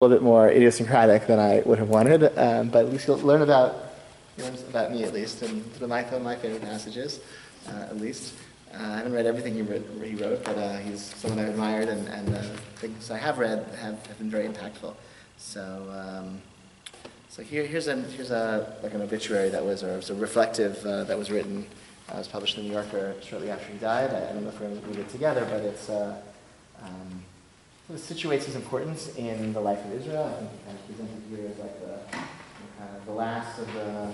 little bit more idiosyncratic than I would have wanted, but at least you'll learn about me at least, and my favorite passages, at least. I haven't read everything he wrote, but he's someone I've admired, and things I have read have been very impactful. So here's like an obituary that was, or it was a reflective that was written. It was published in the New Yorker shortly after he died. I don't know if we're going to read it together, but it's. It situates his importance in the life of Israel. I think he kind of presented here as like the last of the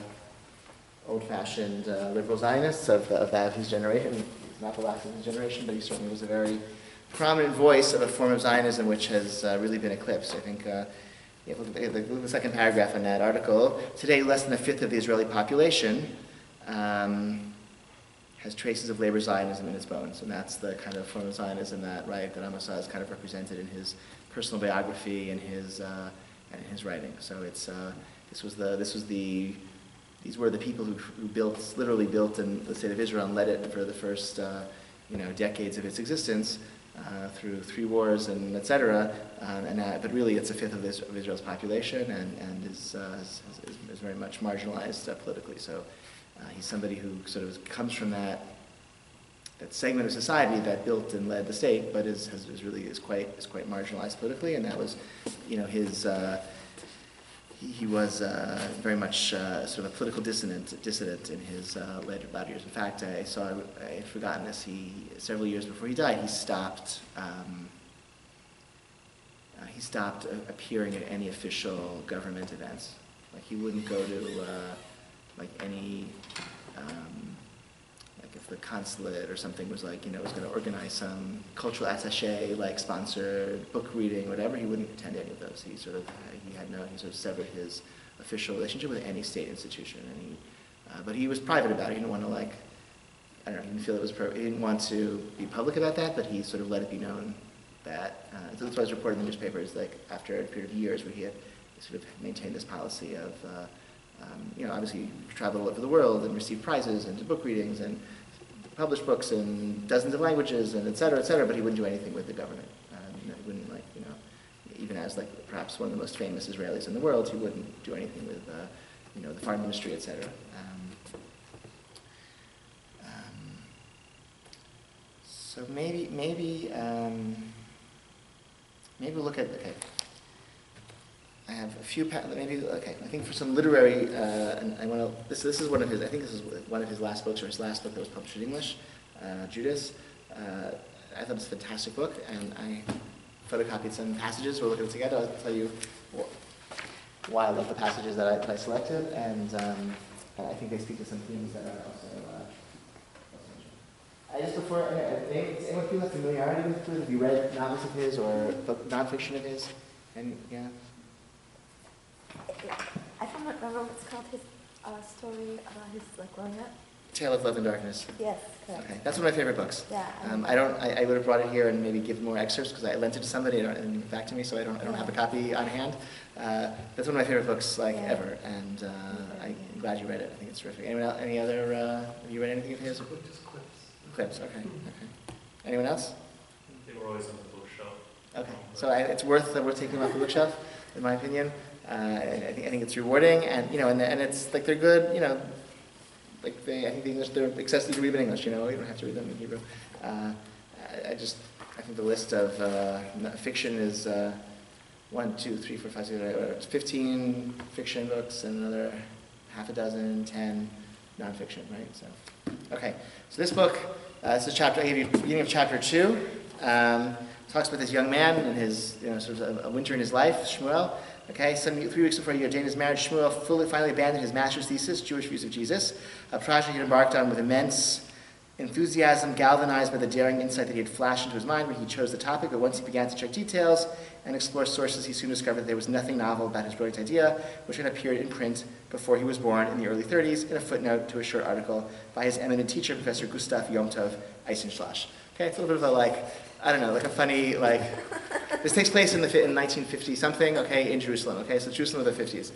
old-fashioned liberal Zionists of his generation. He's not the last of his generation, but he certainly was a very prominent voice of a form of Zionism which has really been eclipsed. I think, look at the second paragraph in that article. Today, less than a fifth of the Israeli population has traces of labor Zionism in its bones, and that's the kind of form of Zionism that Amos Oz kind of represented in his personal biography and in his writing. So these were the people who literally built in the state of Israel and led it for the first decades of its existence through 3 wars and etc. But really, it's a fifth of Israel's population and is very much marginalized politically. So. He's somebody who sort of comes from that segment of society that built and led the state, but is quite marginalized politically, and that was, his. He was very much sort of a political dissident in his later years. In fact, I had forgotten this. Several years before he died, he stopped appearing at any official government events. Like he wouldn't go to. Any, if the consulate or something was was going to organize some cultural attaché, sponsored book reading, whatever, he wouldn't attend any of those. He sort of severed his official relationship with any state institution, and but he was private about it. He didn't want to he didn't feel it was he didn't want to be public about that, but he sort of let it be known that. So that's why it was reported in the newspapers, after a period of years where he had sort of maintained this policy of. Obviously traveled all over the world and received prizes and did book readings and published books in dozens of languages and et cetera, but he wouldn't do anything with the government. He wouldn't even as perhaps one of the most famous Israelis in the world, he wouldn't do anything with the foreign ministry, et cetera. So maybe we'll look at I have a few. I think for some literary, and I want to. This is one of his. I think this is one of his last books, or his last book that was published in English, Judas. I thought it was a fantastic book, and I photocopied some passages. We'll look at it together. I'll tell you why I love the passages that I selected, and I think they speak to some themes that are also. Just before, anyone feel a familiarity with him? Have you read novels of his or nonfiction of his? And yeah. I don't remember what's called his story about his growing up. Tale of Love and Darkness. Yes, correct. Okay, that's one of my favorite books. Yeah. I would have brought it here and maybe give more excerpts because I lent it to somebody and it didn't get back to me, so I don't have a copy on hand. That's one of my favorite books ever, and I'm glad you read it. I think it's terrific. Anyone else? Any other? Have you read anything of his? Just clips. Clips. Okay. Anyone else? They were always on the bookshelf. Okay, so it's worth taking them off the bookshelf, in my opinion. I think it's rewarding, and and it's they're good. I think the English, they're accessible to read in English. You don't have to read them in Hebrew. I think the list of fiction is 1, 2, 3, 4, 5, 6, 15 fiction books and another half a dozen, 10 nonfiction. Right. So, okay. So this book, this is chapter. I gave you beginning of chapter 2. Talks about this young man and his sort of a winter in his life, Shmuel. Okay, 3 weeks before he ordained his marriage, Shmuel finally abandoned his master's thesis, Jewish Views of Jesus, a project he embarked on with immense enthusiasm, galvanized by the daring insight that he had flashed into his mind when he chose the topic. But once he began to check details and explore sources, he soon discovered that there was nothing novel about his brilliant idea, which had appeared in print before he was born in the early 30s, in a footnote to a short article by his eminent teacher, Professor Gustav Yom Tov Eisenschlash. Okay, it's a little bit of a funny, this takes place in 1950 something, okay, in Jerusalem, okay, so Jerusalem of the 50s.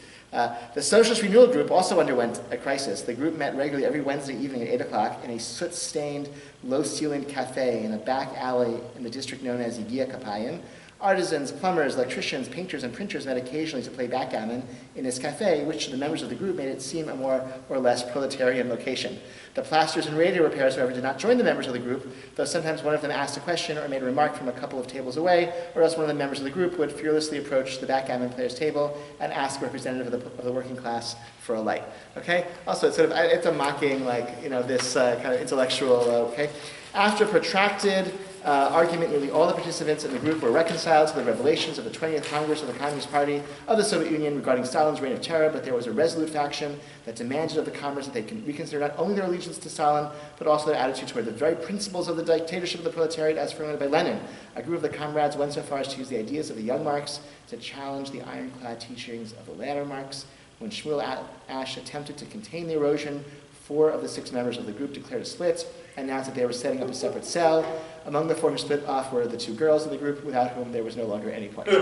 The Socialist Renewal Group also underwent a crisis. The group met regularly every Wednesday evening at 8 o'clock in a soot-stained, low-ceilinged cafe in a back alley in the district known as Yigia Kapayim, Artisans, plumbers, electricians, painters, and printers met occasionally to play backgammon in his cafe, which to the members of the group made it seem a more or less proletarian location. The plasters and radio repairers, however, did not join the members of the group, though sometimes one of them asked a question or made a remark from a couple of tables away, or else one of the members of the group would fearlessly approach the backgammon player's table and ask a representative of the working class for a light. Okay? Also, it's a mocking, this kind of intellectual, okay? After a protracted argument, nearly all the participants in the group were reconciled to the revelations of the 20th Congress of the Communist Party of the Soviet Union regarding Stalin's reign of terror, but there was a resolute faction that demanded of the comrades that they reconsider not only their allegiance to Stalin, but also their attitude toward the very principles of the dictatorship of the proletariat as formulated by Lenin. A group of the comrades went so far as to use the ideas of the young Marx to challenge the ironclad teachings of the latter Marx. When Shmuel Ash attempted to contain the erosion, 4 of the 6 members of the group declared a split and announced that they were setting up a separate cell. Among the 4 who split off were the 2 girls in the group, without whom there was no longer any point. I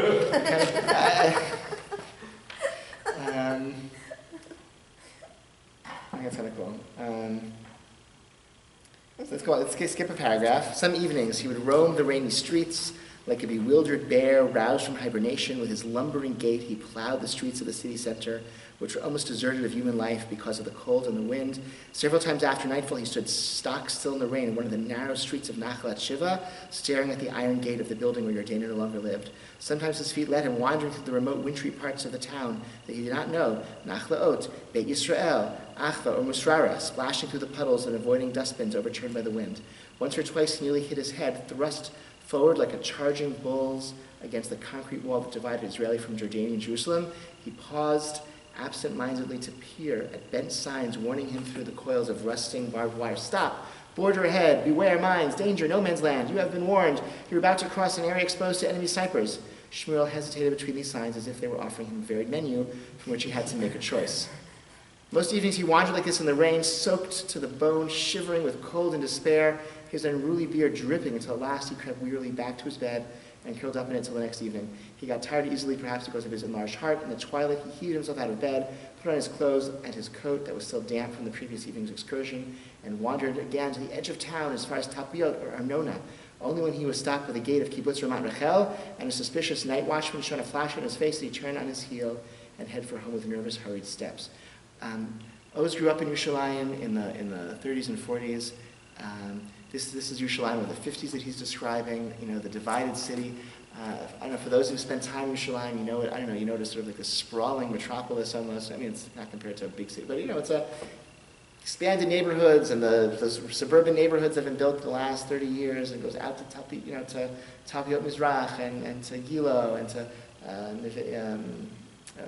think that's kind of cool. So let's skip a paragraph. Some evenings he would roam the rainy streets like a bewildered bear roused from hibernation. With his lumbering gait, he plowed the streets of the city center, which were almost deserted of human life because of the cold and the wind. Several times after nightfall, he stood stock still in the rain in one of the narrow streets of Nachlat Shiva, staring at the iron gate of the building where Yardena no longer lived. Sometimes his feet led him wandering through the remote wintry parts of the town that he did not know, Nachlaot, Beit Yisrael, Achva, or Musrara, splashing through the puddles and avoiding dustbins overturned by the wind. Once or twice he nearly hit his head, thrust forward like a charging bull's against the concrete wall that divided Israeli from Jordanian Jerusalem. He paused absent-mindedly to peer at bent signs warning him through the coils of rusting barbed wire. Stop! Border ahead! Beware mines! Danger! No man's land! You have been warned! You're about to cross an area exposed to enemy snipers. Shmuel hesitated between these signs as if they were offering him a varied menu from which he had to make a choice. Most evenings he wandered like this in the rain, soaked to the bone, shivering with cold and despair, his unruly beard dripping until at last he crept wearily back to his bed and curled up in it until the next evening. He got tired easily, perhaps because of his enlarged heart. In the twilight, he heaved himself out of bed, put on his clothes and his coat that was still damp from the previous evening's excursion, and wandered again to the edge of town as far as Tapiot or Arnona. Only when he was stopped by the gate of Kibbutz Ramat Rachel and a suspicious night watchman shone a flash in his face did he turn on his heel and head for home with nervous, hurried steps. Oz grew up in Yerushalayim in the 30s and 40s. This is Yerushalayim of the 50s that he's describing, the divided city. I don't know, for those who've spent time in Yerushalayim, you notice sort of like this sprawling metropolis almost. I mean, it's not compared to a big city, but it's a expanded neighborhoods, and those suburban neighborhoods have been built the last 30 years, and goes out to Tapiot Mizrach and to Gilo and to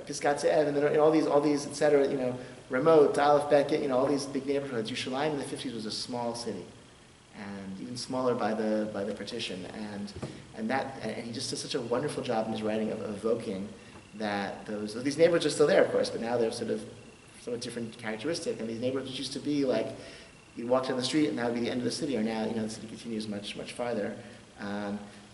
Piskat Ze'ev, and all these, etc. Remote, Aleph Beckett, all these big neighborhoods. Yerushalayim in the 50s was a small city, and even smaller by the partition, and he just does such a wonderful job in his writing of evoking that these neighborhoods are still there, of course, but now they're sort of somewhat different characteristic. And these neighborhoods used to be like you'd walk down the street and that would be the end of the city, or now the city continues much farther.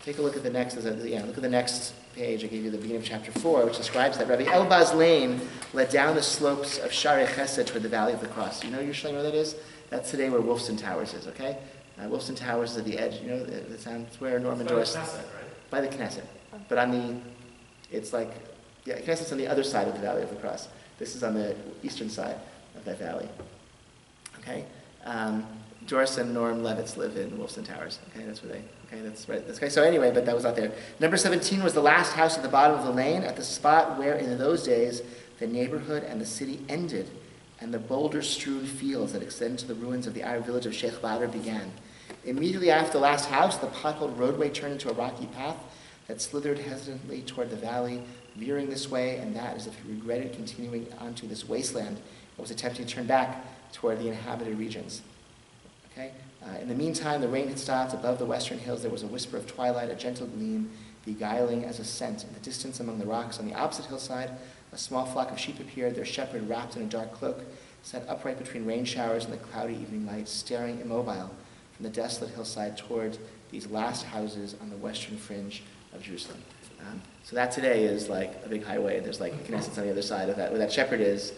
Take a look at the next. Look at the next page. I gave you the beginning of chapter 4, which describes that Rabbi Elbaz Lane led down the slopes of Sharei Chesed toward the Valley of the Cross. You know usually where that is? That's today where Wolfson Towers is. Okay, Wolfson Towers is at the edge. The town where Norman Doris. By the Knesset, but Knesset's on the other side of the Valley of the Cross. This is on the eastern side of that valley. Okay. Doris and Norm Levitz live in Wolfson Towers. Okay, that's where they. Okay, that's right. That's okay. So anyway, but that was out there. Number 17 was the last house at the bottom of the lane, at the spot where, in those days, the neighborhood and the city ended, and the boulder-strewn fields that extended to the ruins of the Arab village of Sheikh Badr began. Immediately after the last house, the potholed roadway turned into a rocky path that slithered hesitantly toward the valley, veering this way and that as if he regretted continuing onto this wasteland and was attempting to turn back toward the inhabited regions. Okay. In the meantime, the rain had stopped. Above the western hills, there was a whisper of twilight, a gentle gleam, beguiling as a scent. In the distance, among the rocks on the opposite hillside, a small flock of sheep appeared, their shepherd wrapped in a dark cloak, sat upright between rain showers and the cloudy evening light, staring immobile from the desolate hillside toward these last houses on the western fringe of Jerusalem. So that today is like a big highway. There's like Knesset on the other side of that. Where that shepherd is,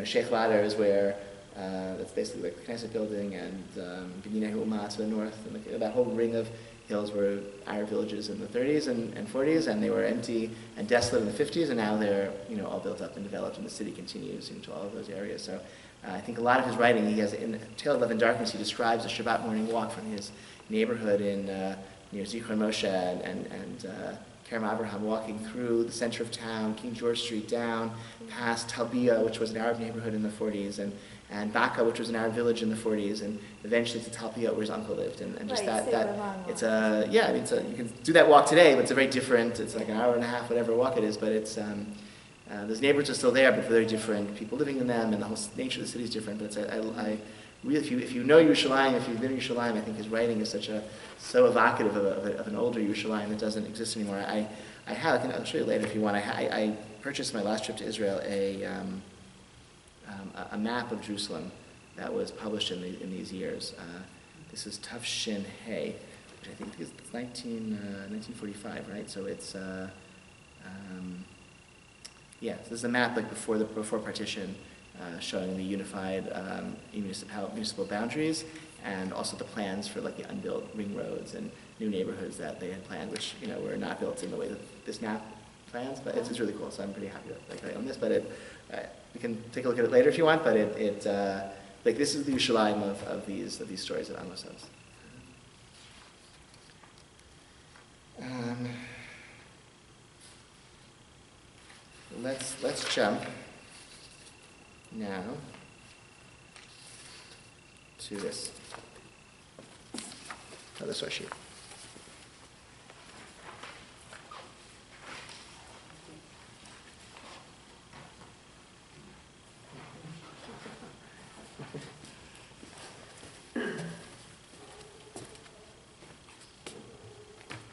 Sheikh Badr is where. That's basically like the Knesset building and B'nai Ha'uma to the north, and that whole ring of hills were Arab villages in the 30s and 40s, and they were empty and desolate in the 50s, and now they're all built up and developed, and the city continues into all of those areas. So I think a lot of his writing, he has in Tale of Love and Darkness, he describes a Shabbat morning walk from his neighborhood in near Zichron Moshe and Kerem Abraham, walking through the center of town, King George Street down, past Talbiya, which was an Arab neighborhood in the 40s, and Baka, which was an Arab village in the 40s, and eventually to Talpiot, where his uncle lived, and just Right, it's a, yeah, I mean, you can do that walk today, but it's a very different, it's like an hour and a half, whatever walk it is, but it's, those neighborhoods are still there, but very different, people living in them, and the whole nature of the city is different, but it's, I really, if you know Yerushalayim, if you've been in Yerushalayim, I think his writing is so evocative of an older Yerushalayim that doesn't exist anymore. I have, I'll show you later if you want, I purchased my last trip to Israel a map of Jerusalem that was published in these years. This is Tuf Shin Hey, which I think is 1945, right? So it's, yeah, so this is a map like before partition, showing the unified municipal boundaries, and also the plans for like the unbuilt ring roads and new neighborhoods that they had planned, which were not built in the way that this map plans. But it's really cool, so I'm pretty happy that I own this. But we can take a look at it later if you want. But like this is the Yerushalayim of these stories of Amos Oz. Let's jump now to this. Another source sheet.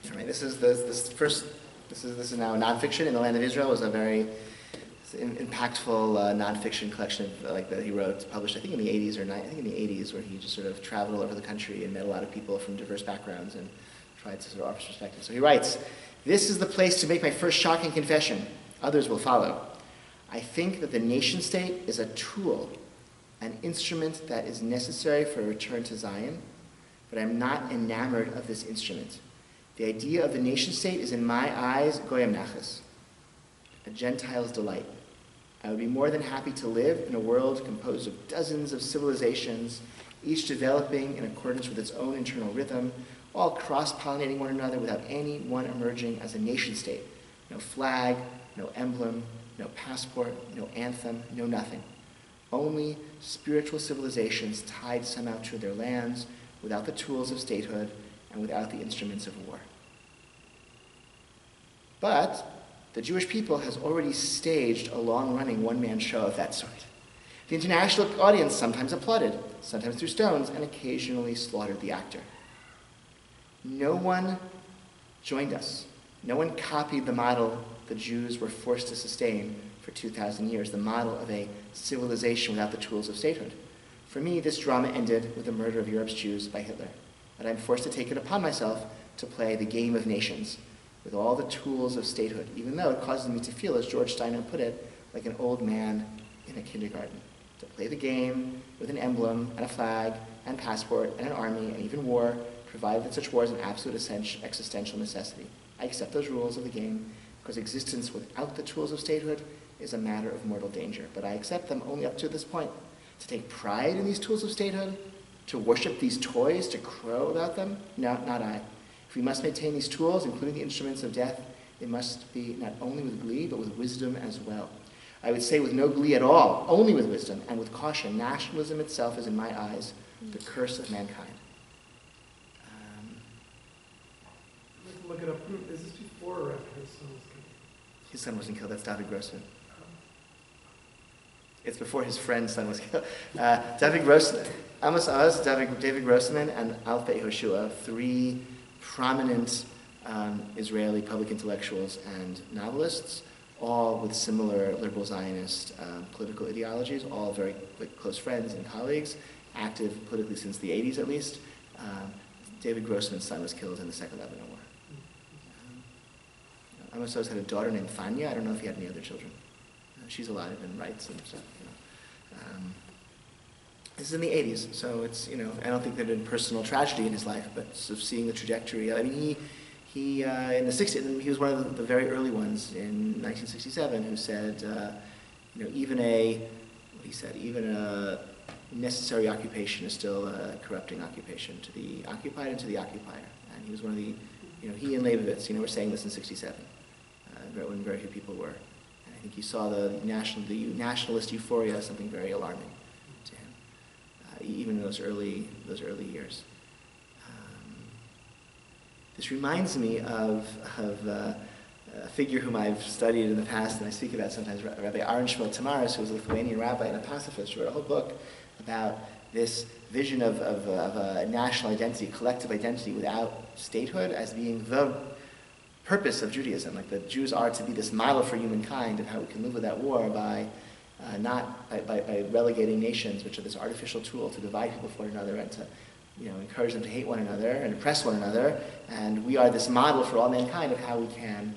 All right, this is now nonfiction. In the Land of Israel was a very impactful nonfiction collection that he wrote, published I think in the 80s where he just sort of traveled all over the country and met a lot of people from diverse backgrounds and tried to sort of offer perspective. So he writes, "This is the place to make my first shocking confession. Others will follow. I think that the nation state is a tool, an instrument that is necessary for a return to Zion, but I'm not enamored of this instrument. The idea of the nation state is in my eyes goyim nachas, a Gentile's delight. I would be more than happy to live in a world composed of dozens of civilizations, each developing in accordance with its own internal rhythm, all cross-pollinating one another without any one emerging as a nation-state. No flag, no emblem, no passport, no anthem, no nothing. Only spiritual civilizations tied somehow to their lands without the tools of statehood and without the instruments of war. But the Jewish people has already staged a long-running one-man show of that sort. The international audience sometimes applauded, sometimes threw stones, and occasionally slaughtered the actor. No one joined us. No one copied the model the Jews were forced to sustain for 2,000 years, the model of a civilization without the tools of statehood. For me, this drama ended with the murder of Europe's Jews by Hitler, but I'm forced to take it upon myself to play the game of nations with all the tools of statehood, even though it causes me to feel, as George Steiner put it, like an old man in a kindergarten. To play the game with an emblem and a flag and passport and an army and even war, provided that such war is an absolute existential necessity. I accept those rules of the game because existence without the tools of statehood is a matter of mortal danger. But I accept them only up to this point. To take pride in these tools of statehood, to worship these toys, to crow about them, no, not I. If we must maintain these tools, including the instruments of death, it must be not only with glee, but with wisdom as well. I would say with no glee at all, only with wisdom and with caution. Nationalism itself is, in my eyes, the curse of mankind." Look it up. Is this before or after his son was killed? His son wasn't killed. That's David Grossman. It's before his friend's son was killed. David Grossman, Amos Oz, David Grossman, and Alf Beit Yehoshua, three prominent Israeli public intellectuals and novelists, all with similar liberal Zionist political ideologies, all very close friends and colleagues, active politically since the 80s at least. David Grossman's son was killed in the Second Lebanon War. Amos Oz had a daughter named Fanya. I don't know if he had any other children. She's alive and writes and stuff. This is in the 80s, so it's, I don't think there'd been personal tragedy in his life, but sort of seeing the trajectory. I mean, he in the 60s, he was one of the very early ones in 1967 who said, even a necessary occupation is still a corrupting occupation to the occupied and to the occupier. And he was one of the, he and Leibovitz, were saying this in 67, when very few people were. And I think he saw the nationalist euphoria as something very alarming to him, even in those early years. This reminds me of a figure whom I've studied in the past and I speak about sometimes, Rabbi Aharon Tamaris, who was a Lithuanian rabbi and a pacifist, who wrote a whole book about this vision of a national identity, collective identity without statehood as being the purpose of Judaism. Like the Jews are to be this model for humankind of how we can live without war by relegating nations, which are this artificial tool to divide people from one another and to encourage them to hate one another and oppress one another. And we are this model for all mankind of how we can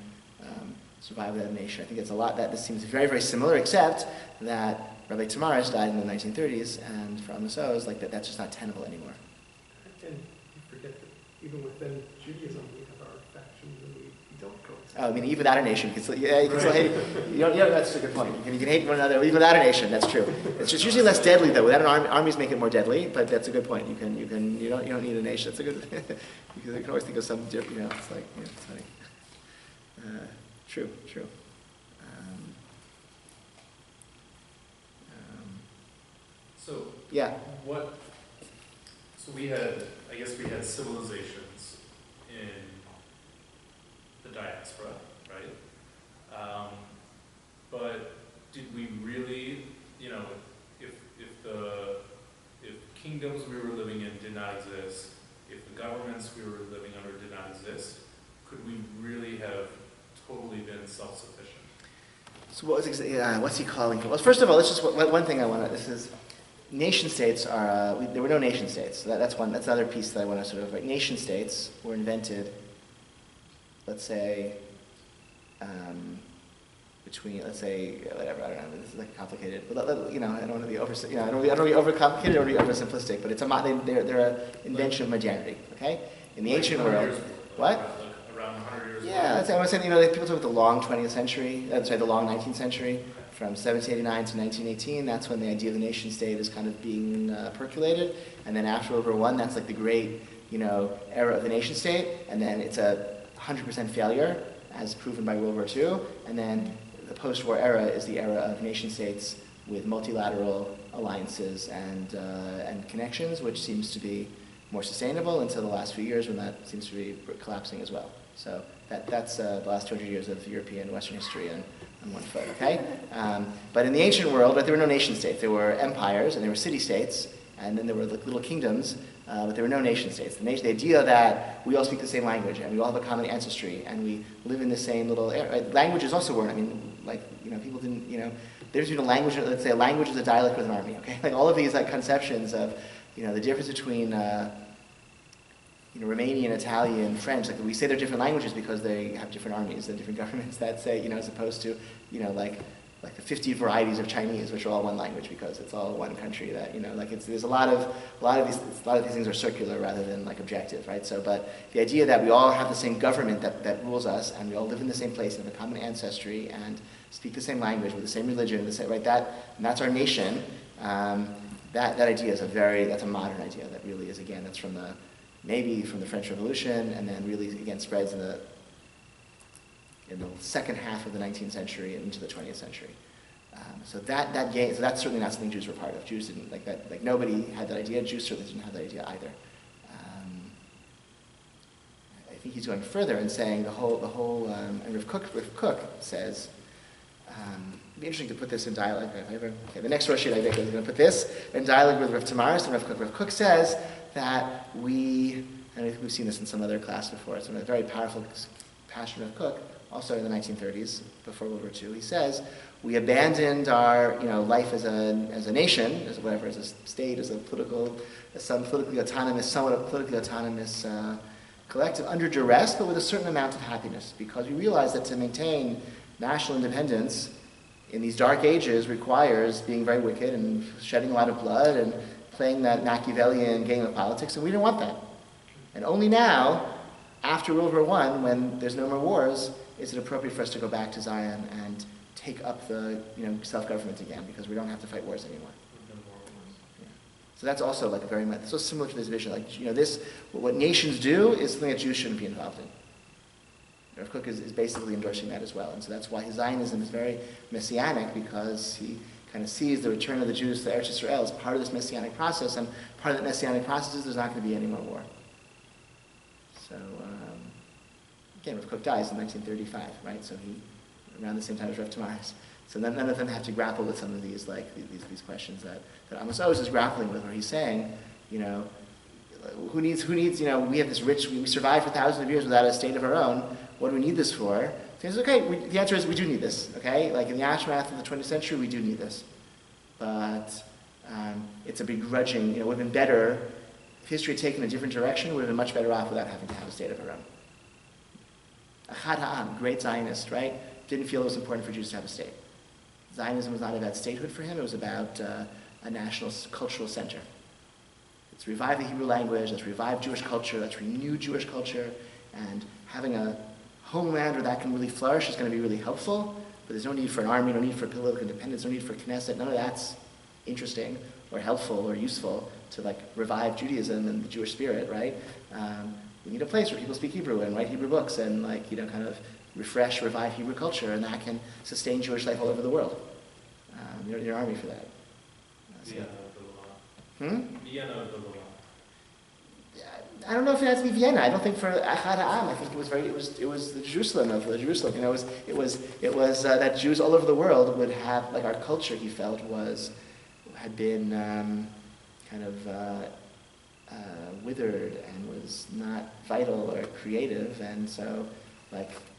survive without a nation. I think it's a lot that this seems very, very similar, except that Rabbi Tamaris died in the 1930s, and for Amos Oz, that's just not tenable anymore. And you forget that even within Judaism, we have our factions and we don't coexist. Oh, I mean, even without a nation, you can still hate. That's a good point. You can hate one another even without a nation. That's true. It's just usually less deadly though. Without an armies make it more deadly, but that's a good point. You don't need a nation. That's a good. You can always think of some different. It's like it's funny. True. So yeah. So we had civilizations in the diaspora, right? But did we really, if kingdoms we were living in did not exist, if the governments we were living under did not exist, could we really have totally been self-sufficient? So what's he calling for? Well, first of all, one thing I want to. This is. Nation states are, there were no nation states. So that's another piece that I want to sort of, nation states were invented, let's say, whatever, I don't know, this is complicated, but I don't want to be I don't want to be overcomplicated or be oversimplistic, but they're an invention of modernity, okay? In the ancient world, what? Around 100 years ago. Yeah, I was saying, people talk about the long 20th century, the long 19th century, from 1789 to 1918, that's when the idea of the nation state is kind of being percolated. And then after World War I, that's like the great, era of the nation state. And then it's a 100% failure, as proven by World War II. And then the post-war era is the era of nation states with multilateral alliances and connections, which seems to be more sustainable until the last few years when that seems to be collapsing as well. So that's the last 200 years of European Western history on one foot, okay? But in the ancient world, there were no nation states. There were empires and there were city-states, and then there were little kingdoms, but there were no nation states. The idea that we all speak the same language and we all have a common ancestry and we live in the same little area. Languages also weren't. People didn't. There's between a language. Let's say a language is a dialect with an army. Okay, all of these conceptions of the difference between Romanian, Italian, French, we say they're different languages because they have different armies and different governments that say, as opposed to, like the 50 varieties of Chinese, which are all one language because it's all one country. That there's a lot of these things are circular rather than objective, right? So, but the idea that we all have the same government that rules us, and we all live in the same place and have a common ancestry and speak the same language with the same religion, that's our nation. That idea is that's a modern idea that really is that's from the French Revolution, and then really again spreads in the second half of the 19th century and into the 20th century. So that's certainly not something Jews were part of. Jews didn't like that. Nobody had that idea. Jews certainly didn't have that idea either. I think he's going further and saying and Rav Kook says. It'd be interesting to put this in dialogue. The next Rosh Hashanah is going to put this in dialogue with Rav Tamaris and Rav Kook. Rav Kook says that and I think we've seen this in some other class before, it's a very powerful passion of Kook, also in the 1930s, before World War II. He says, we abandoned our life as a nation, as a state, as somewhat politically autonomous collective, under duress, but with a certain amount of happiness, because we realized that to maintain national independence in these dark ages requires being very wicked and shedding a lot of blood and playing that Machiavellian game of politics, and we didn't want that. And only now, after World War I, when there's no more wars, is it appropriate for us to go back to Zion and take up the self-government again, because we don't have to fight wars anymore. Yeah. So that's also like a very much so similar to this vision. Like what nations do is something that Jews shouldn't be involved in. Rav Kook is basically endorsing that as well, and so that's why his Zionism is very messianic, because he kind of sees the return of the Jews to Eretz Yisrael as part of this messianic process, and part of that messianic process is there's not going to be any more war. So, again, Rav Kook dies in 1935, right? So around the same time as Rav Tamaris. So none of them have to grapple with some of these these questions that Amos Oz is grappling with, where he's saying, who needs, we have this rich, we survived for thousands of years without a state of our own. What do we need this for? So he says, okay, the answer is we do need this, okay? Like in the aftermath of the 20th century, we do need this. But it's a begrudging, it would have been better, if history had taken a different direction, we would have been much better off without having to have a state of our own. Achad Ha'am, great Zionist, right? Didn't feel it was important for Jews to have a state. Zionism was not about statehood for him, it was about a national cultural center. Let's revive the Hebrew language, let's revive Jewish culture, let's renew Jewish culture, and having a homeland where that can really flourish is going to be really helpful, but there's no need for an army, no need for political independence, no need for Knesset, none of that's interesting or helpful or useful to revive Judaism and the Jewish spirit, right? We need a place where people speak Hebrew and write Hebrew books and kind of refresh, revive Hebrew culture, and that can sustain Jewish life all over the world. You're an army for that. Vienna of the Levant. Vienna of the Levant. I don't know if it has to be Vienna. I don't think for Achad Ha'am. I think it was the Jerusalem of the Jerusalem. It was that Jews all over the world would have our culture. He felt had been kind of withered and was not vital or creative, and so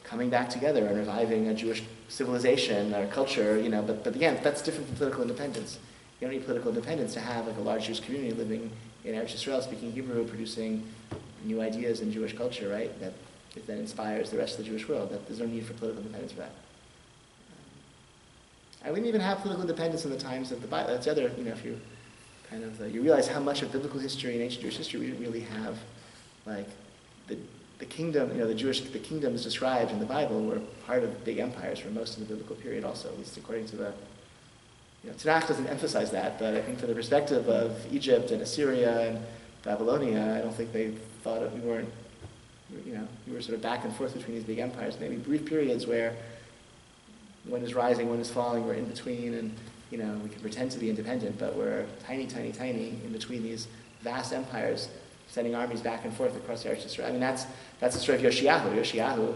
coming back together and reviving a Jewish civilization or culture. But again, that's different from political independence. You don't need political independence to have a large Jewish community living in Eretz Yisrael, speaking Hebrew, producing new ideas in Jewish culture, right? That inspires the rest of the Jewish world. That there's no need for political independence for that. I wouldn't even have political independence in the times of the Bible. That's the other, if you kind of, you realize how much of biblical history and ancient Jewish history we didn't really have, the kingdom, the kingdoms described in the Bible were part of big empires for most of the biblical period also, at least according to the Tanakh doesn't emphasize that, but I think from the perspective of Egypt and Assyria and Babylonia, I don't think they thought we were sort of back and forth between these big empires. Maybe brief periods where one is rising, one is falling, we're in between, and we can pretend to be independent, but we're tiny, tiny, tiny in between these vast empires, sending armies back and forth across Eretz Yisrael. I mean, that's the story of Yoshiyahu. Yoshiyahu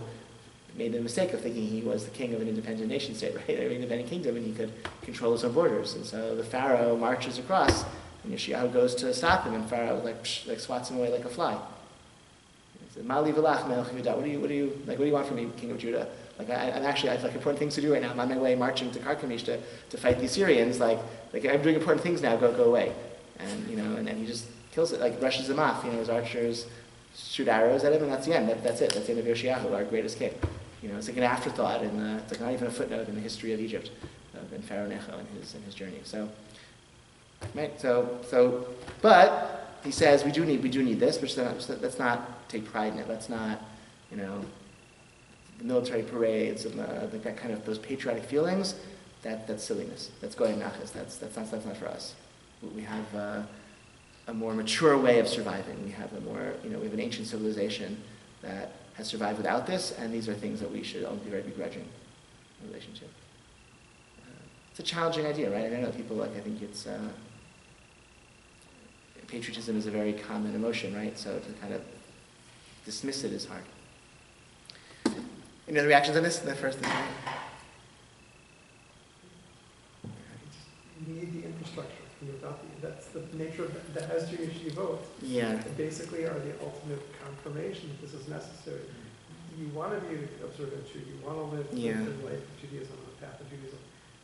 made the mistake of thinking he was the king of an independent nation state, right? An independent kingdom, and he could control his own borders. And so the Pharaoh marches across, and Yoshiyahu goes to stop him, and Pharaoh swats him away like a fly. He said, "Mali v'lach melech Yehuda." What do you want from me, king of Judah? I have important things to do right now. I'm on my way marching to Carchemish to fight these Syrians. I'm doing important things now. Go away. And and he just kills it. Rushes him off. His archers shoot arrows at him, and that's the end. That's it. That's the end of Yoshiyahu, our greatest king. It's an afterthought, it's not even a footnote in the history of Egypt, in Pharaoh Necho and his journey. So, right. But he says we do need this, but let's not take pride in it. Let's not, the military parades and that kind of those patriotic feelings. That's silliness. That's going nachas. That's not for us. We have a more mature way of surviving. We have we have an ancient civilization that has survived without this, and these are things that we should all be very begrudging in relation to. It's a challenging idea, right? I know people I think it's, patriotism is a very common emotion, right? So to kind of dismiss it is hard. Any other reactions on this? The first thing. You need the infrastructure. That's the nature of the ASBI yeshivot. Yeah. That basically are the ultimate confirmation that this is necessary. You want to be observant Jew, you want to live the life of Judaism, on the path of Judaism,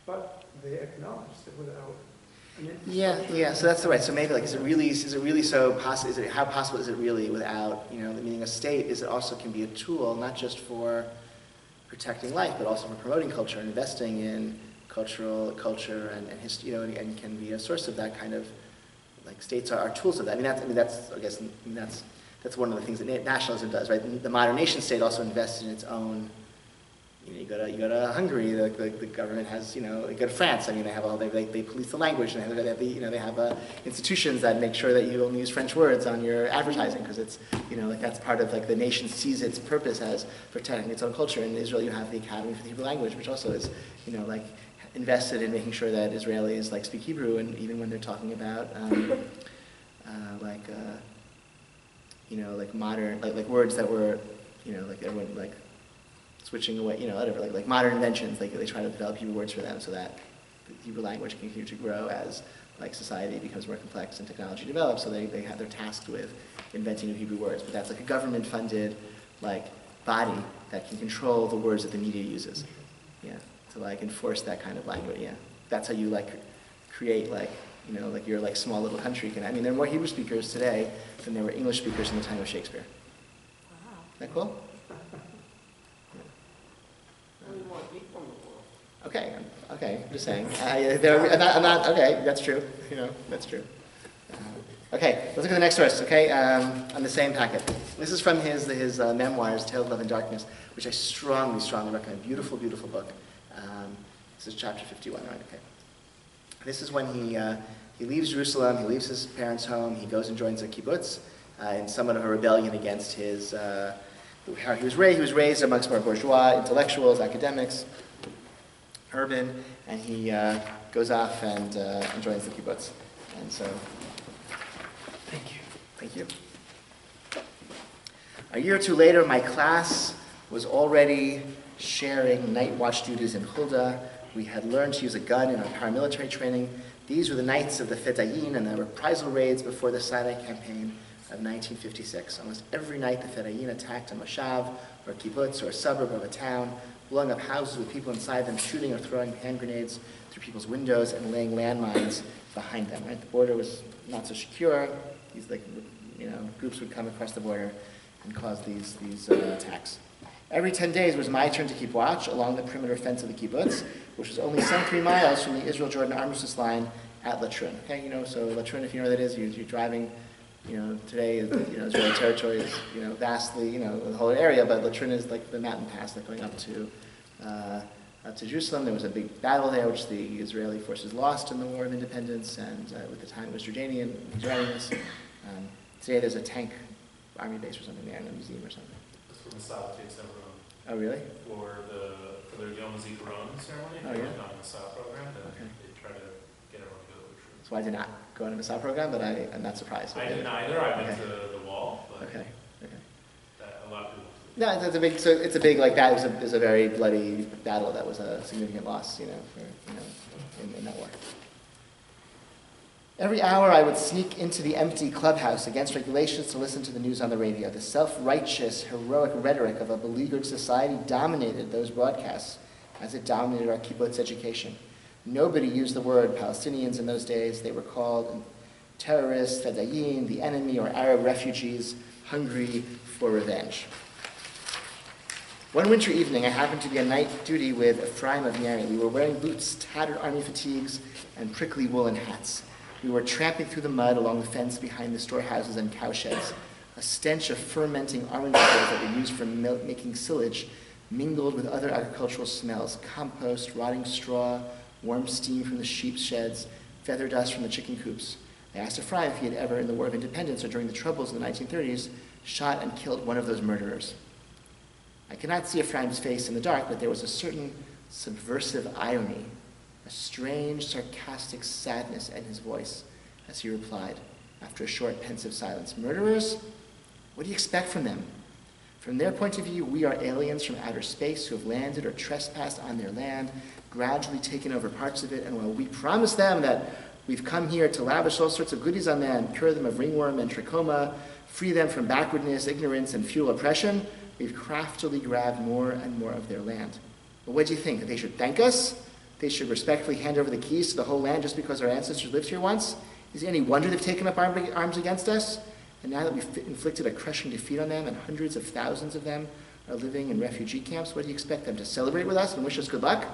but they acknowledge that without an infrastructure. Yeah. So that's the right. So maybe is it really so possible? How possible is it really without meaning a state? Is it also can be a tool not just for protecting life, but also for promoting culture and investing in culture and history, and can be a source of that kind of like states are tools of that. That's one of the things that nationalism does, right? The modern nation state also invested in its own. You go to Hungary, the government has, you go to France. I mean, they police the language, and they have institutions that make sure that you only use French words on your advertising, because it's, that's part of the nation sees its purpose as protecting its own culture. In Israel, you have the Academy for the Hebrew Language, which also is, invested in making sure that Israelis speak Hebrew, and even when they're talking about modern words that were, everyone switching away, whatever, modern inventions, they try to develop Hebrew words for them so that the Hebrew language can continue to grow as society becomes more complex and technology develops. So they're tasked with inventing new Hebrew words. But that's a government-funded body that can control the words that the media uses. Yeah, to enforce that kind of language. Yeah, that's how you create your small little country can. I mean, there are more Hebrew speakers today than there were English speakers in the time of Shakespeare. Wow. Isn't that cool? Okay, I'm just saying. I'm not, okay, that's true. That's true. Okay, let's look at the next verse, okay, on the same packet. This is from his memoirs, Tales of Love and Darkness, which I strongly recommend. Beautiful, beautiful book. This is chapter 51, right, okay. This is when he leaves Jerusalem, he leaves his parents' home, he goes and joins a kibbutz in somewhat of a rebellion against how he was raised amongst more bourgeois, intellectuals, academics, urban, and he goes off and joins the kibbutz. And so, thank you. A year or two later, my class was already sharing night watch duties in Hulda. We had learned to use a gun in our paramilitary training. These were the nights of the Fedayeen and the reprisal raids before the Sinai campaign of 1956. Almost every night, the Fedayeen attacked a moshav, or a kibbutz, or a suburb of a town, blowing up houses with people inside them, shooting or throwing hand grenades through people's windows, and laying landmines behind them. Right? The border was not so secure. These groups would come across the border and cause these attacks. Every 10 days was my turn to keep watch along the perimeter fence of the kibbutz, which was only 73 miles from the Israel-Jordan armistice line at Latrun. Okay, so Latrun, if you know what that is, you're driving. Today, Israeli territory is, vastly, the whole area, but Latrun is the mountain pass going up to Jerusalem. There was a big battle there, which the Israeli forces lost in the War of Independence, and at the time it was Jordanian. He's writing this. Today there's a tank army base or something there in a museum or something. That's where Mossad takes everyone. Oh, really? For their Yom HaZikaron ceremony, oh, they yeah? went on the Mossad program, and okay. they try to get everyone to go to the truth. So I did not go on a Mossad program, but I'm not surprised. I didn't either. I went to the wall, but okay. a lot of people. No, it's a big that was a very bloody battle. That was a significant loss, in that war. Every hour I would sneak into the empty clubhouse against regulations to listen to the news on the radio. The self-righteous, heroic rhetoric of a beleaguered society dominated those broadcasts as it dominated our kibbutz education. Nobody used the word Palestinians in those days. They were called terrorists, Fedayeen, the enemy, or Arab refugees, hungry for revenge. One winter evening, I happened to be on night duty with Ephraim of Mary. We were wearing boots, tattered army fatigues, and prickly woolen hats. We were tramping through the mud along the fence behind the storehouses and cowsheds. A stench of fermenting orange oils that were used for making silage mingled with other agricultural smells: compost, rotting straw, warm steam from the sheep's sheds, feather dust from the chicken coops. I asked Ephraim if he had ever, in the War of Independence or during the Troubles in the 1930s, shot and killed one of those murderers. I could not see Ephraim's face in the dark, but there was a certain subversive irony, a strange, sarcastic sadness in his voice as he replied, after a short, pensive silence, "Murderers? What do you expect from them? From their point of view, we are aliens from outer space who have landed or trespassed on their land, gradually taken over parts of it, and while we promise them that we've come here to lavish all sorts of goodies on them, cure them of ringworm and trachoma, free them from backwardness, ignorance, and feudal oppression, we've craftily grabbed more and more of their land. But what do you think? That they should thank us? They should respectfully hand over the keys to the whole land just because our ancestors lived here once? Is it any wonder they've taken up arms against us? And now that we've inflicted a crushing defeat on them and hundreds of thousands of them are living in refugee camps, what do you expect them to celebrate with us and wish us good luck?"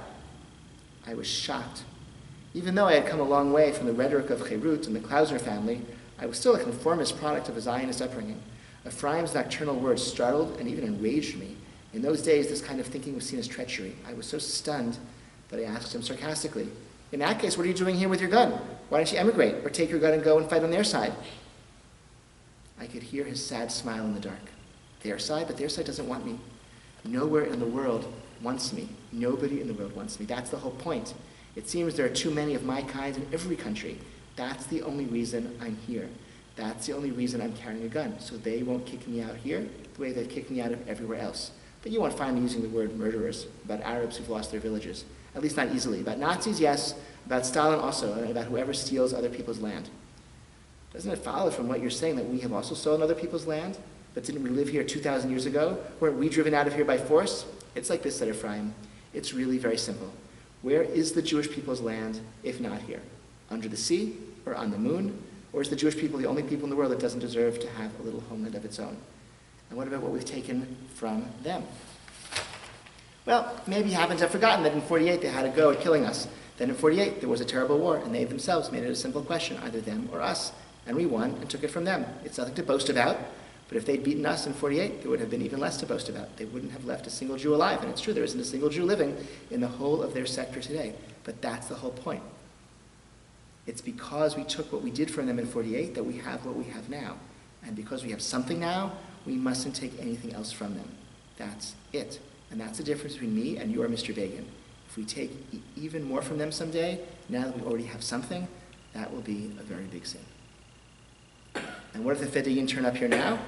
I was shocked. Even though I had come a long way from the rhetoric of Cherut and the Klausner family, I was still a conformist product of a Zionist upbringing. Ephraim's nocturnal words startled and even enraged me. In those days, this kind of thinking was seen as treachery. I was so stunned that I asked him sarcastically, "In that case, what are you doing here with your gun? Why don't you emigrate or take your gun and go and fight on their side?" I could hear his sad smile in the dark. Their side? But their side doesn't want me. Nowhere in the world wants me. Nobody in the world wants me. That's the whole point. It seems there are too many of my kind in every country. That's the only reason I'm here. That's the only reason I'm carrying a gun. So they won't kick me out here the way they kick me out of everywhere else. But you won't find me using the word murderers about Arabs who've lost their villages. At least not easily. About Nazis, yes. About Stalin also. And about whoever steals other people's land. Doesn't it follow from what you're saying that we have also stolen other people's land? But didn't we live here 2,000 years ago? Weren't we driven out of here by force? It's like this, said Ephraim. It's really very simple. Where is the Jewish people's land, if not here? Under the sea, or on the moon? Or is the Jewish people the only people in the world that doesn't deserve to have a little homeland of its own? And what about what we've taken from them? Well, maybe you happen to have forgotten that in 48 they had a go at killing us. Then in 48 there was a terrible war, and they themselves made it a simple question, either them or us. And we won and took it from them. It's nothing to boast about. But if they'd beaten us in 48, there would have been even less to boast about. They wouldn't have left a single Jew alive. And it's true, there isn't a single Jew living in the whole of their sector today. But that's the whole point. It's because we took what we did from them in 48 that we have what we have now. And because we have something now, we mustn't take anything else from them. That's it. And that's the difference between me and your Mr. Begin. If we take even more from them someday, now that we already have something, that will be a very big sin. And what if the Fedayeen turn up here now?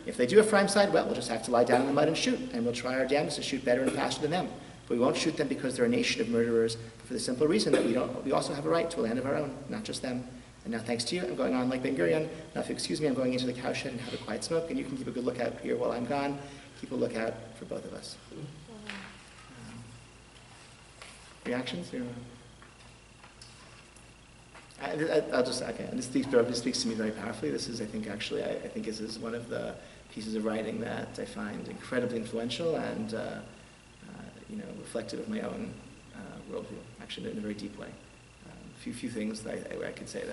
If they do Ephraim's side, well, we'll just have to lie down in the mud and shoot, and we'll try our damnedest to shoot better and faster than them. But we won't shoot them because they're a nation of murderers, for the simple reason that we also have a right to a land of our own, not just them. And now, thanks to you, I'm going on like Ben Gurion. Now, if you excuse me, I'm going into the cowshed and have a quiet smoke, and you can keep a good lookout here while I'm gone. Keep a lookout for both of us. Reactions? This speaks to me very powerfully. This is, I think this is one of the pieces of writing that I find incredibly influential and, reflective of my own worldview, actually in a very deep way. Few things that I could say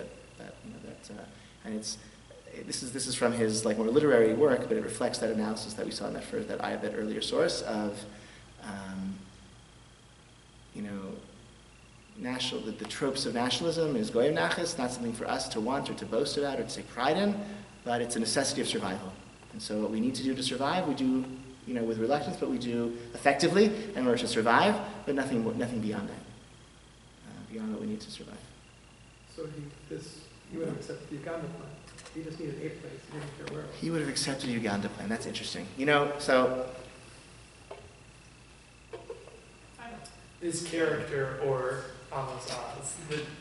this is from his more literary work, but it reflects that analysis that we saw in that earlier source of, the tropes of nationalism is goyim nachas, not something for us to want or to boast about or to take pride in, but it's a necessity of survival. And so what we need to do to survive, we do, with reluctance, but we do effectively in order to survive, but nothing beyond that, beyond what we need to survive. So he would have accepted the Uganda plan. He just needed a place. He didn't care where. He would have accepted the Uganda plan. That's interesting. His character or Amos Oz.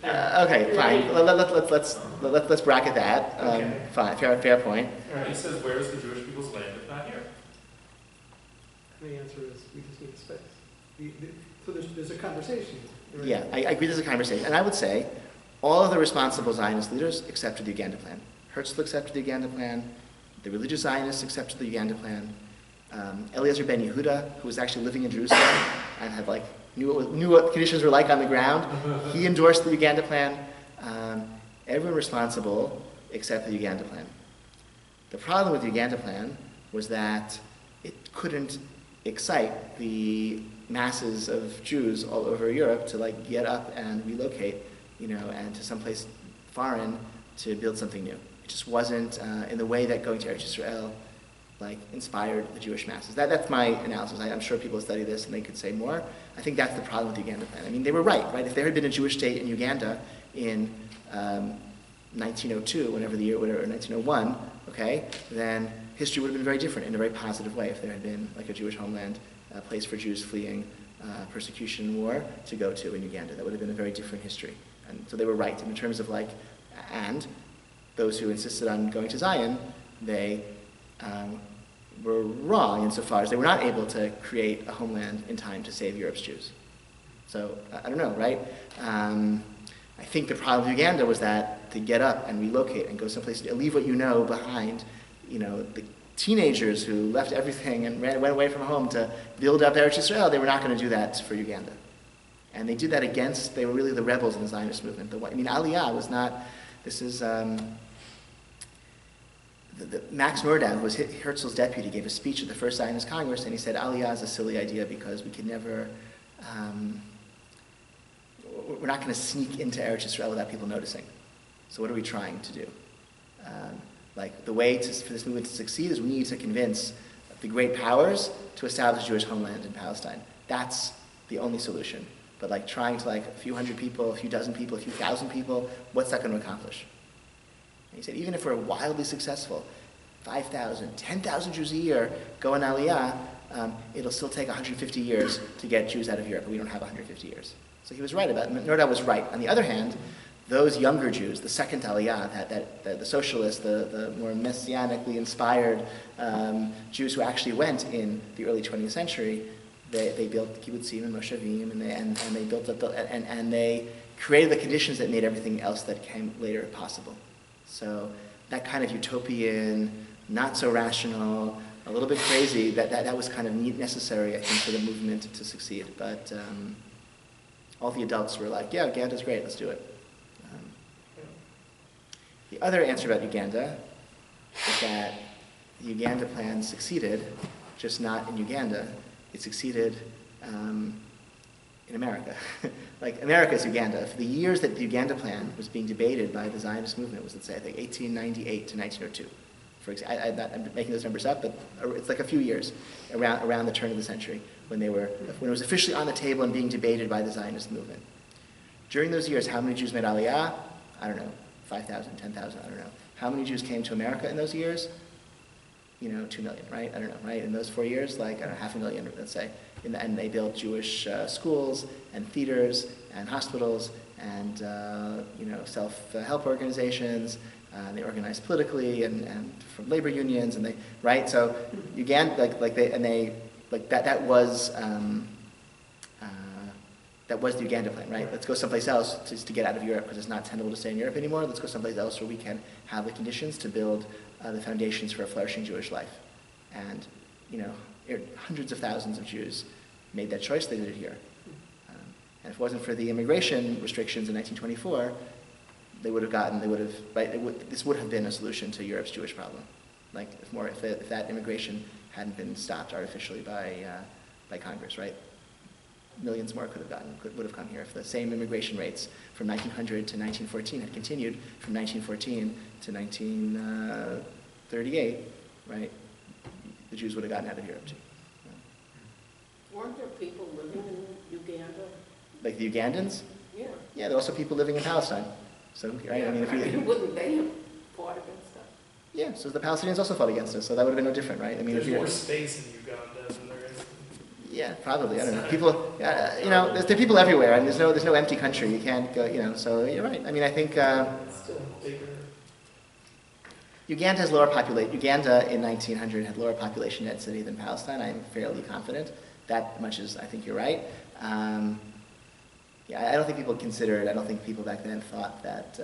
Okay, fine. Let's bracket that. Okay. Fine, fair point. He says, where is the Jewish people's land if not here? And the answer is, we just need a space. So there's a conversation. Right? Yeah, I agree there's a conversation. And I would say all of the responsible Zionist leaders accepted the Uganda plan. Herzl accepted the Uganda plan. The religious Zionists accepted the Uganda plan. Eliezer ben Yehuda, who was actually living in Jerusalem and had knew what conditions were like on the ground, he endorsed the Uganda plan. Everyone responsible accepted the Uganda plan. The problem with the Uganda plan was that it couldn't excite the masses of Jews all over Europe to get up and relocate, and to someplace foreign to build something new. It just wasn't in the way that going to Eretz Yisrael inspired the Jewish masses. That's my analysis. I'm sure people study this and they could say more. I think that's the problem with the Uganda plan. I mean, they were right? If there had been a Jewish state in Uganda in 1902, or 1901, okay, then history would have been very different in a very positive way if there had been a Jewish homeland, a place for Jews fleeing persecution and war to go to in Uganda. That would have been a very different history. And so they were right in terms of and those who insisted on going to Zion, they were wrong insofar as they were not able to create a homeland in time to save Europe's Jews. So, I don't know, right? I think the problem with Uganda was that to get up and relocate and go someplace, leave what you know behind, the teenagers who left everything and went away from home to build up Eretz Yisrael, they were not going to do that for Uganda. And they did that they were really the rebels in the Zionist movement. Aliyah was not, this is, Max Nordau, who was Herzl's deputy, gave a speech at the first Zionist Congress, and he said, Aliyah is a silly idea because we can never, we're not going to sneak into Eretz Yisrael without people noticing. So what are we trying to do? The way for this movement to succeed is we need to convince the great powers to establish Jewish homeland in Palestine. That's the only solution. But trying to a few hundred people, a few dozen people, a few thousand people, what's that going to accomplish? And he said, even if we're wildly successful, 5,000, 10,000 Jews a year go on Aliyah, it'll still take 150 years to get Jews out of Europe, but we don't have 150 years. So he was right about it. Nordau was right. On the other hand, those younger Jews, the second Aliyah, the socialists, the more messianically inspired Jews who actually went in the early 20th century, they built kibbutzim and moshavim, and they built up and they created the conditions that made everything else that came later possible. So that kind of utopian, not so rational, a little bit crazy, that was kind of necessary, I think, for the movement to succeed. But all the adults were like, yeah, Uganda's great, let's do it. The other answer about Uganda is that the Uganda plan succeeded, just not in Uganda. It succeeded in America. America is Uganda. For the years that the Uganda plan was being debated by the Zionist movement was, let's say, I think 1898 to 1902. I'm making those numbers up, but it's a few years around the turn of the century when it was officially on the table and being debated by the Zionist movement. During those years, how many Jews made Aliyah? I don't know, 5,000, 10,000, I don't know. How many Jews came to America in those years? 2 million, right? I don't know, right? In those 4 years, 500,000, let's say. And they built Jewish schools and theaters and hospitals and self-help organizations. They organized politically and from labor unions, and So Uganda, that was the Uganda plan, right? Let's go someplace else to get out of Europe because it's not tenable to stay in Europe anymore. Let's go someplace else where we can have the conditions to build the foundations for a flourishing Jewish life. And, hundreds of thousands of Jews made that choice. They did it here. And if it wasn't for the immigration restrictions in 1924, this would have been a solution to Europe's Jewish problem. If that immigration hadn't been stopped artificially by Congress, right? Millions more would have come here if the same immigration rates from 1900 to 1914 had continued from 1914 to 1938, right? The Jews would have gotten out of Europe too. Weren't there people living in Uganda? Like the Ugandans? Yeah. Yeah, there are also people living in Palestine. So, right? Yeah, wouldn't they have fought against us? Yeah, so the Palestinians also fought against us, so that would have been no different, right? There's more space in Uganda than there is. Yeah, probably. I don't know. People, there are people everywhere, and there's no empty country. You can't go, So you're right. I think It's still bigger. Uganda has Uganda in 1900 had lower population density than Palestine. I'm fairly confident. That much is, I think you're right. I don't think people considered. I don't think people back then thought that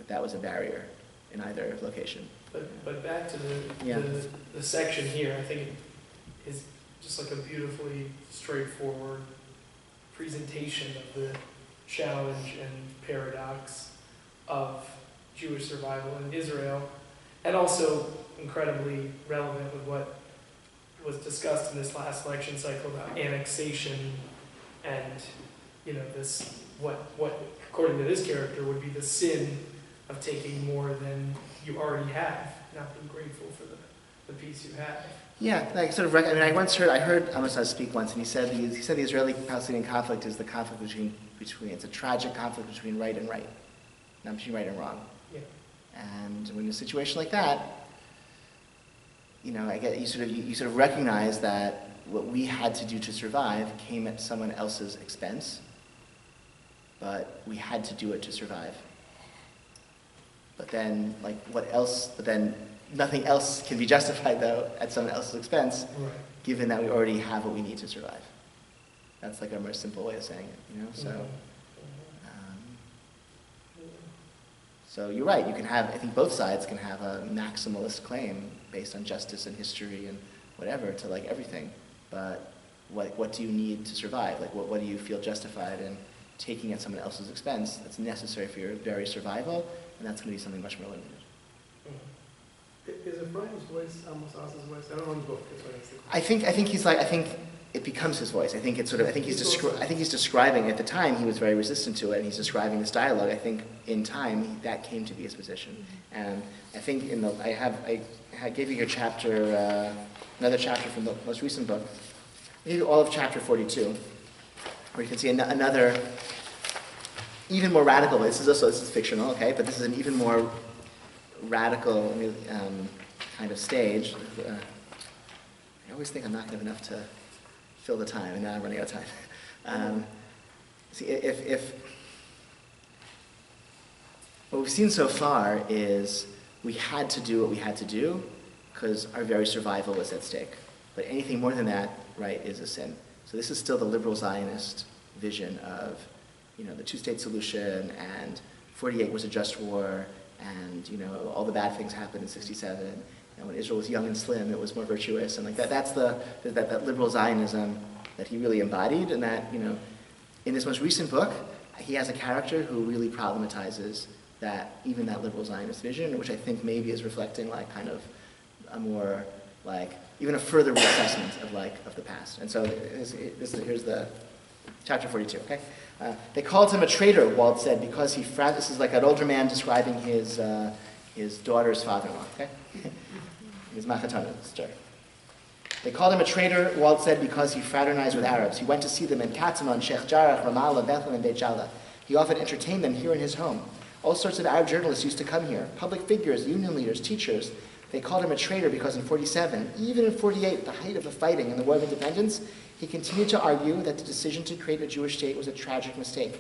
that was a barrier in either location. But back to the section here, I think is just a beautifully straightforward presentation of the challenge and paradox of Jewish survival in Israel, and also incredibly relevant with what was discussed in this last election cycle about annexation and this what according to this character would be the sin of taking more than you already have, not being grateful for the peace you have. I heard Amos Oz speak once, and he said the Israeli-Palestinian conflict is the conflict between it's a tragic conflict between right and right, not between right and wrong. Yeah. And when in a situation like that, I get you sort of recognize that what we had to do to survive came at someone else's expense, but we had to do it to survive. But then, what else? But then nothing else can be justified, though, at someone else's expense, Right. given that we already have what we need to survive. That's a more simple way of saying it, So, so you're right. You can have. I think both sides can have a maximalist claim based on justice and history and whatever to everything, but what do you need to survive? Like, what do you feel justified in taking at someone else's expense that's necessary for your very survival? And that's going to be something much more limited. Is Ephraim's voice Amos Oz's voice? I don't know the book. That's why that's the I think it becomes his voice. I think he's describing, at the time he was very resistant to it, and he's describing this dialogue. I think in time that came to be his position. And I think I gave you your chapter, another chapter from the most recent book. I gave you all of chapter 42, where you can see another, even more radical. This is fictional, okay, but this is an even more radical kind of stage. I always think I'm not going to have enough to fill the time, and now I'm running out of time. See, if what we've seen so far is we had to do what we had to do because our very survival was at stake. But anything more than that, right, is a sin. So this is still the liberal Zionist vision of, the two-state solution, and 48 was a just war, and all the bad things happened in 67. And when Israel was young and slim, it was more virtuous, and like that. That's that liberal Zionism that he really embodied, and that in this most recent book, he has a character who really problematizes that liberal Zionist vision, which I think maybe is reflecting like kind of a more like even a further reassessment of the past. And so here's the chapter 42. Okay. They called him a traitor, Wald said, because this is like an older man describing his daughter's father-in-law, okay? His machatana story. They called him a traitor, Wald said, because he fraternized with Arabs. He went to see them in Katzman, Sheikh Jarrah, Ramallah, Bethlehem, and Beit Jala. He often entertained them here in his home. All sorts of Arab journalists used to come here. Public figures, union leaders, teachers. They called him a traitor because in 47, even in 48, the height of the fighting in the War of Independence, he continued to argue that the decision to create a Jewish state was a tragic mistake.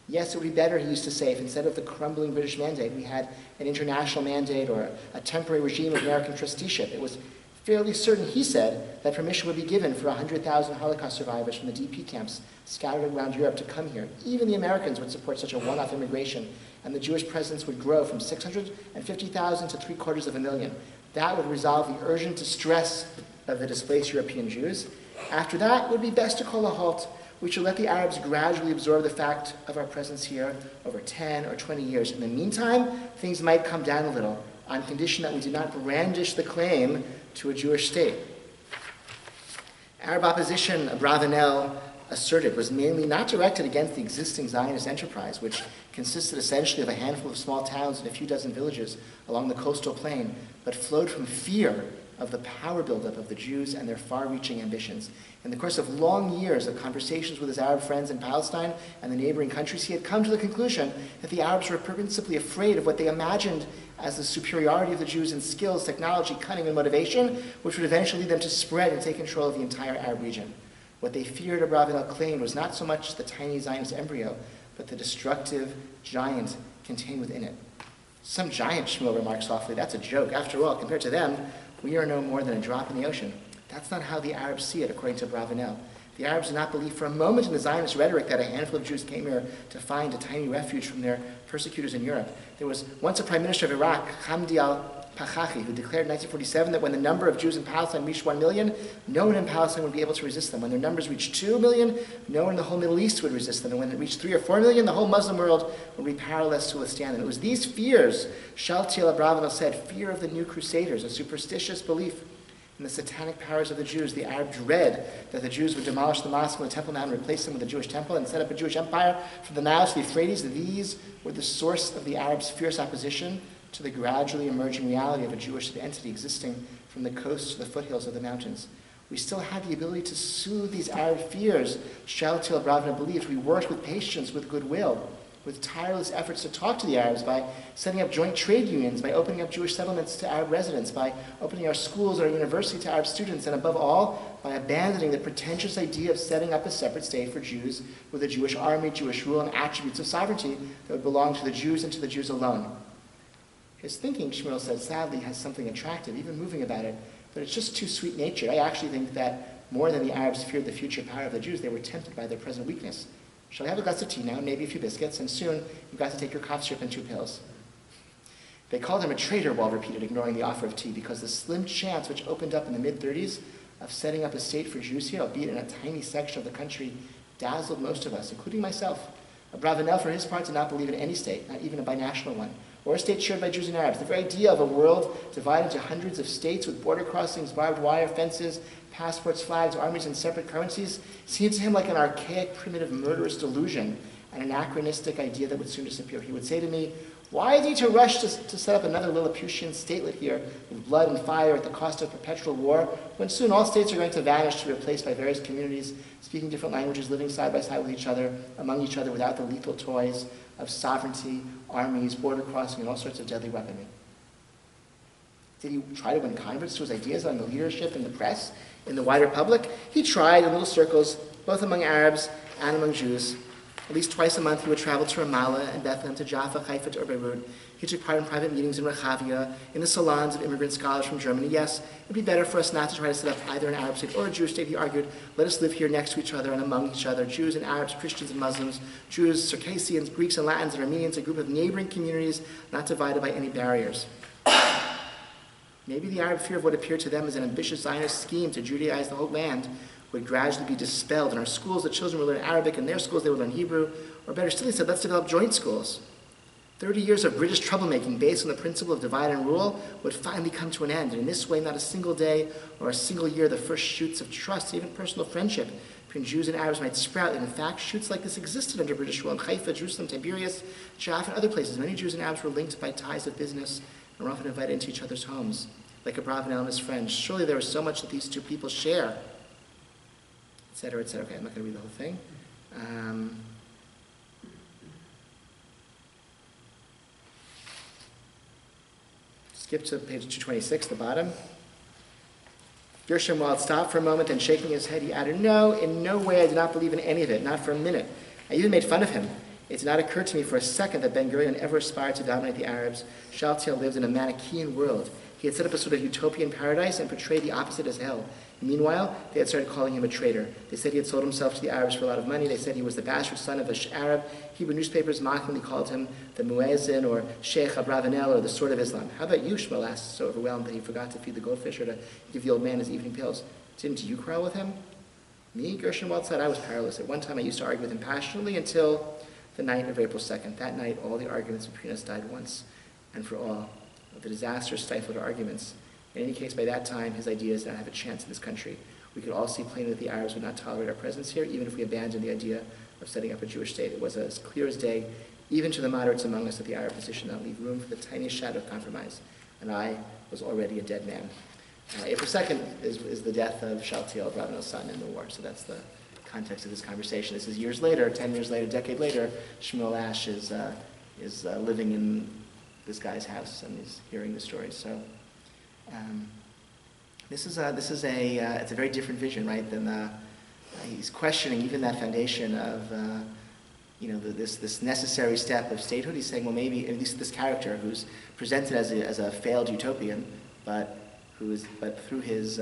Yes, it would be better, he used to say, if instead of the crumbling British mandate, we had an international mandate or a temporary regime of American trusteeship. It was fairly certain, he said, that permission would be given for 100,000 Holocaust survivors from the DP camps scattered around Europe to come here. Even the Americans would support such a one-off immigration, and the Jewish presence would grow from 650,000 to 750,000. That would resolve the urgent distress of the displaced European Jews. After that, it would be best to call a halt. We should let the Arabs gradually absorb the fact of our presence here over 10 or 20 years. In the meantime, things might come down a little, on condition that we do not brandish the claim to a Jewish state. Arab opposition, Abravanel asserted, was mainly not directed against the existing Zionist enterprise, which consisted essentially of a handful of small towns and a few dozen villages along the coastal plain, but flowed from fear of the power buildup of the Jews and their far-reaching ambitions. In the course of long years of conversations with his Arab friends in Palestine and the neighboring countries, he had come to the conclusion that the Arabs were principally afraid of what they imagined as the superiority of the Jews in skills, technology, cunning, and motivation, which would eventually lead them to spread and take control of the entire Arab region. What they feared, Abravanel claimed, was not so much the tiny Zionist embryo, but the destructive giant contained within it. Some giant, Shmuel remarked softly. That's a joke. After all, compared to them, we are no more than a drop in the ocean. That's not how the Arabs see it, according to Abravanel. The Arabs do not believe for a moment in the Zionist rhetoric that a handful of Jews came here to find a tiny refuge from their persecutors in Europe. There was once a prime minister of Iraq, Hamdi al-Pachachi, who declared in 1947 that when the number of Jews in Palestine reached 1 million, no one in Palestine would be able to resist them. When their numbers reached 2 million, no one in the whole Middle East would resist them. And when it reached 3 or 4 million, the whole Muslim world would be powerless to withstand them. It was these fears, Shaltiel Abravanel said, fear of the new Crusaders, a superstitious belief in the satanic powers of the Jews, the Arab dread that the Jews would demolish the mosque and the Temple Mount and replace them with a Jewish temple and set up a Jewish empire from the Nile to the Euphrates. These were the source of the Arabs' fierce opposition to the gradually emerging reality of a Jewish entity existing from the coast to the foothills of the mountains. We still had the ability to soothe these Arab fears, Shaltiel Abravanel believed. We worked with patience, with goodwill, with tireless efforts to talk to the Arabs, by setting up joint trade unions, by opening up Jewish settlements to Arab residents, by opening our schools or our university to Arab students, and above all, by abandoning the pretentious idea of setting up a separate state for Jews with a Jewish army, Jewish rule, and attributes of sovereignty that would belong to the Jews and to the Jews alone. His thinking, Shmuel says, sadly has something attractive, even moving about it, but it's just too sweet-natured. I actually think that more than the Arabs feared the future power of the Jews, they were tempted by their present weakness. Shall I have a glass of tea now, maybe a few biscuits, and soon you've got to take your cough syrup and 2 pills. They called him a traitor, Wald repeated, ignoring the offer of tea, because the slim chance which opened up in the mid-30s of setting up a state for Jews here, albeit in a tiny section of the country, dazzled most of us, including myself. Abravanel, for his part, did not believe in any state, not even a binational one, or a state shared by Jews and Arabs. The very idea of a world divided into hundreds of states with border crossings, barbed wire fences, passports, flags, armies, and separate currencies seemed to him like an archaic, primitive, murderous delusion, an anachronistic idea that would soon disappear. He would say to me, "Why is he to rush to set up another Lilliputian statelet here with blood and fire at the cost of perpetual war, when soon all states are going to vanish to be replaced by various communities speaking different languages, living side by side with each other, among each other, without the lethal toys of sovereignty, armies, border crossing, and all sorts of deadly weaponry?" Did he try to win converts to his ideas on the leadership in the press, in the wider public? He tried in little circles, both among Arabs and among Jews. At least twice a month he would travel to Ramallah and Bethlehem, to Jaffa, Haifa, to Beirut. He took part in private meetings in Rehavia, in the salons of immigrant scholars from Germany. Yes, it would be better for us not to try to set up either an Arab state or a Jewish state, he argued. Let us live here next to each other and among each other, Jews and Arabs, Christians and Muslims, Jews, Circassians, Greeks and Latins and Armenians, a group of neighboring communities not divided by any barriers. Maybe the Arab fear of what appeared to them as an ambitious Zionist scheme to Judaize the whole land would gradually be dispelled. In our schools, the children would learn Arabic, in their schools they would learn Hebrew, or better still, he said, let's develop joint schools. 30 years of British troublemaking based on the principle of divide and rule would finally come to an end, and in this way, not a single day or a single year, the first shoots of trust, even personal friendship between Jews and Arabs might sprout, and in fact, shoots like this existed under British rule in Haifa, Jerusalem, Tiberias, Jaffa, and other places. Many Jews and Arabs were linked by ties of business and were often invited into each other's homes, like Abravanel and his friends. Surely there was so much that these two people share, etc., etc. Okay, I'm not going to read the whole thing. Skip to page 226, the bottom. Gershom Wald stopped for a moment, then shaking his head, he added, "No, in no way I did not believe in any of it, not for a minute. I even made fun of him. It did not occur to me for a second that Ben-Gurion ever aspired to dominate the Arabs. Shaltiel lived in a Manichaean world. He had set up a sort of utopian paradise and portrayed the opposite as hell. Meanwhile, they had started calling him a traitor. They said he had sold himself to the Arabs for a lot of money. They said he was the bastard son of an Arab. Hebrew newspapers mockingly called him the Muezzin or Sheikh Abravanel or the Sword of Islam. How about you?" Shmuel asked, so overwhelmed that he forgot to feed the goldfish or to give the old man his evening pills. "Didn't you quarrel with him?" "Me?" Gershom Wald said. "I was powerless. At one time I used to argue with him passionately until the night of April 2nd. That night, all the arguments between us died once and for all. The disaster stifled our arguments. In any case, by that time, his ideas did not have a chance in this country. We could all see plainly that the Arabs would not tolerate our presence here, even if we abandoned the idea of setting up a Jewish state. It was as clear as day, even to the moderates among us, that the Arab position did not leave room for the tiniest shadow of compromise. And I was already a dead man." April 2nd is the death of Shaltiel, Abravanel's son, in the war. So that's the context of this conversation. This is years later, 10 years later, a decade later. Shmuel Ash is living in this guy's house and is hearing the story. So it's a very different vision, right? Than he's questioning even that foundation of this necessary step of statehood. He's saying, well, maybe at least this character who's presented as a failed utopian, but through his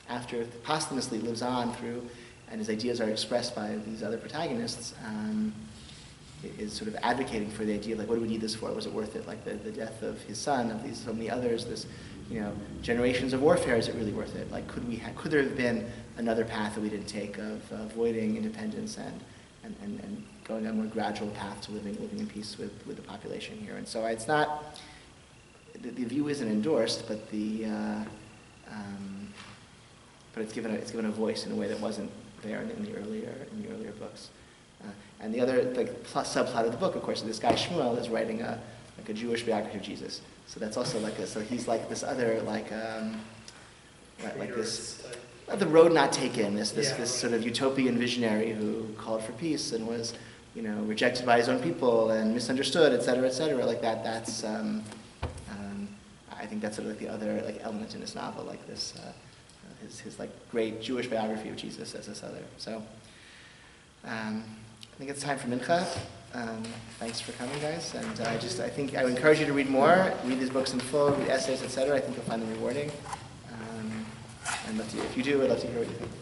after posthumously lives on through, and his ideas are expressed by these other protagonists, is sort of advocating for the idea of, like, what do we need this for? Was it worth it? Like the death of his son, of these so many others, this, generations of warfare, is it really worth it? Like, could there have been another path that we didn't take of avoiding independence and going on a more gradual path to living in peace with the population here? And so it's not, the view isn't endorsed, but but it's given a voice in a way that wasn't there in the earlier books. And the other subplot of the book, of course, is this guy Shmuel is writing a Jewish biography of Jesus. So that's also so he's like this other the road not taken, this sort of utopian visionary who called for peace and was rejected by his own people and misunderstood, et cetera, et cetera. Like that. That's I think that's sort of like the other element in this novel, like this his great Jewish biography of Jesus as this other. So. I think it's time for Mincha. Thanks for coming, guys. And I think I would encourage you to read more, read these books in full, read essays, etc. I think you'll find them rewarding. And if you do, I'd love to hear what you think.